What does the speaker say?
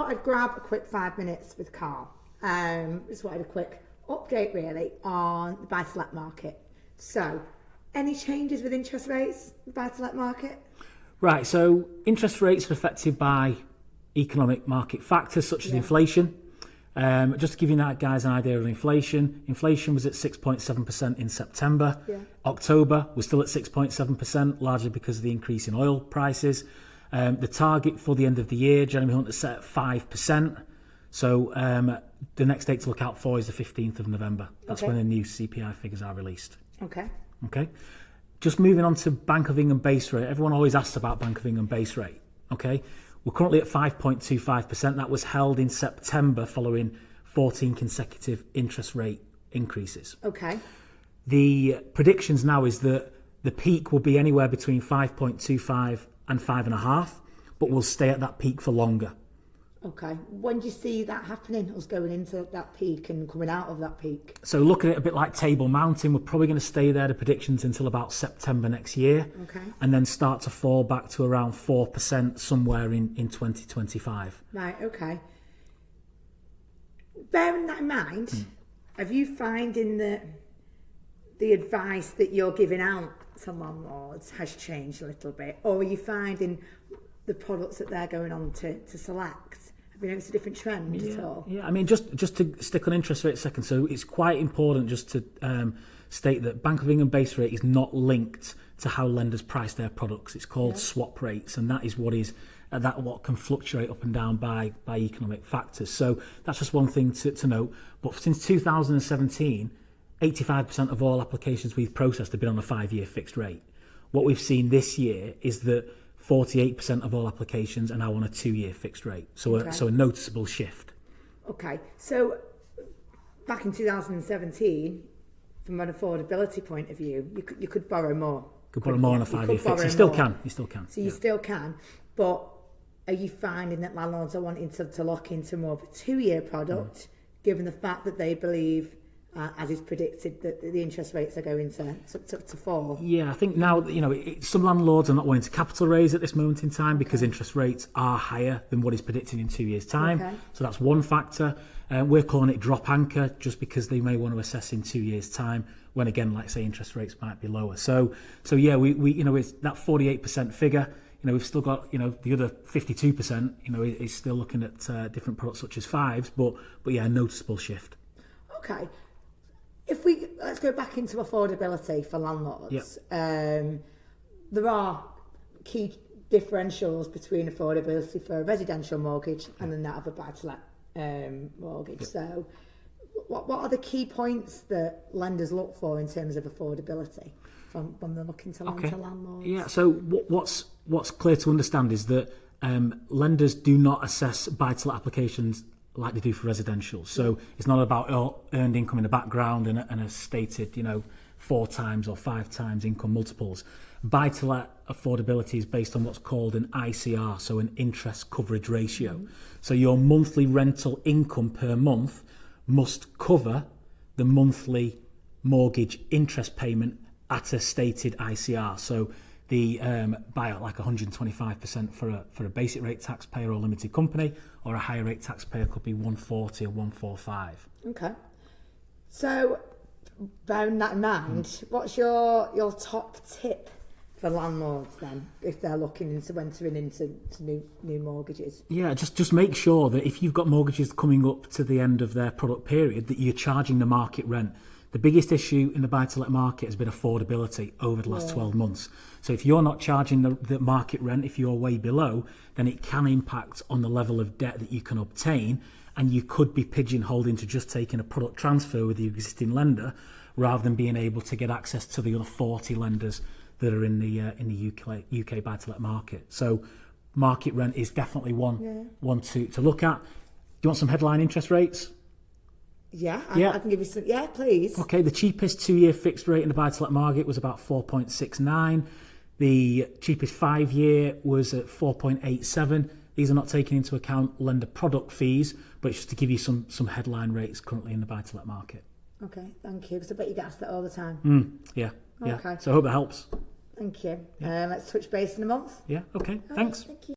thought I'd grab a quick 5 minutes with Karl. Just wanted a quick update really on the buy-to-let market. So, any changes with interest rates in the buy-to-let market? Right, so interest rates are affected by economic market factors such as inflation. Just to give you that, guys, an idea of inflation. Inflation was at 6.7% in September. October was still at 6.7%, largely because of the increase in oil prices. The target for the end of the year, Jeremy Hunt has set at 5%. So the next date to look out for is the 15th of November. That's when the new CPI figures are released. Okay. Just moving on to Bank of England base rate. Everyone always asks about Bank of England base rate. Okay. We're currently at 5.25%. That was held in September following 14 consecutive interest rate increases. Okay. The predictions now is that the peak will be anywhere between 5.25 and 5.5, but we'll stay at that peak for longer. Okay. When do you see that happening, us going into that peak and coming out of that peak? So looking at it a bit like Table Mountain, we're probably going to stay there, the predictions, until about September next year. Okay. And then start to fall back to around 4% somewhere in 2025. Right, okay. Bearing that in mind, have you finding that the advice that you're giving out to landlords has changed a little bit? Or are you finding the products that they're going on to select? Have you noticed a different trend at all? Yeah, I mean, just to stick on interest rate a second, so it's quite important just to state that Bank of England base rate is not linked to how lenders price their products. It's called swap rates, and that is what can fluctuate up and down by economic factors. So that's just one thing to note. But since 2017, 85% of all applications we've processed have been on a 5-year fixed rate. What we've seen this year is that 48% of all applications are now on a 2-year fixed rate. So a noticeable shift. Okay. So back in 2017, from an affordability point of view, you could borrow more. Could borrow more on a 5-year fix. You still can. So you still can. But are you finding that landlords are wanting to lock into more of a 2-year product, given the fact that they believe, as is predicted, that the interest rates are going to fall? Yeah, I think now, some landlords are not wanting to capital raise at this moment in time because interest rates are higher than what is predicted in 2 years' time. So that's one factor. We're calling it drop anchor just because they may want to assess in 2 years' time when, again, like say, interest rates might be lower. So yeah, we it's that 48% figure. We've still got, the other 52%, is still looking at different products such as 5s, but yeah, a noticeable shift. Okay. Let's go back into affordability for landlords. There are key differentials between affordability for a residential mortgage and then that of a buy-to-let mortgage. So what are the key points that lenders look for in terms of affordability when they're looking to lend to landlords? Yeah, so what's clear to understand is that lenders do not assess buy-to-let applications like they do for residential. So it's not about earned income in the background and a stated, 4 times or 5 times income multiples. Buy-to-let affordability is based on what's called an ICR, so an interest coverage ratio. So your monthly rental income per month must cover the monthly mortgage interest payment at a stated ICR. So the buyout like 125% for a basic rate taxpayer or limited company, or a higher rate taxpayer could be 140 or 145. Okay. So bearing that in mind, what's your top tip for landlords then, if they're looking into entering into new mortgages? Yeah, just make sure that if you've got mortgages coming up to the end of their product period, that you're charging the market rent. The biggest issue in the buy-to-let market has been affordability over the last 12 months. So if you're not charging the market rent, if you're way below, then it can impact on the level of debt that you can obtain, and you could be pigeonholed into just taking a product transfer with the existing lender rather than being able to get access to the other 40 lenders that are in the UK buy-to-let market. So market rent is definitely one to look at. Do you want some headline interest rates? Yeah, I can give you some. Yeah, please. Okay, the cheapest 2-year fixed rate in the buy-to-let market was about 4.69. The cheapest 5-year was at 4.87. These are not taking into account lender product fees, but it's just to give you some headline rates currently in the buy-to-let market. Okay, thank you. Because I bet you get asked that all the time. Yeah. Okay. So I hope that helps. Thank you. Let's touch base in a month. Yeah, okay. Thanks. Thank you.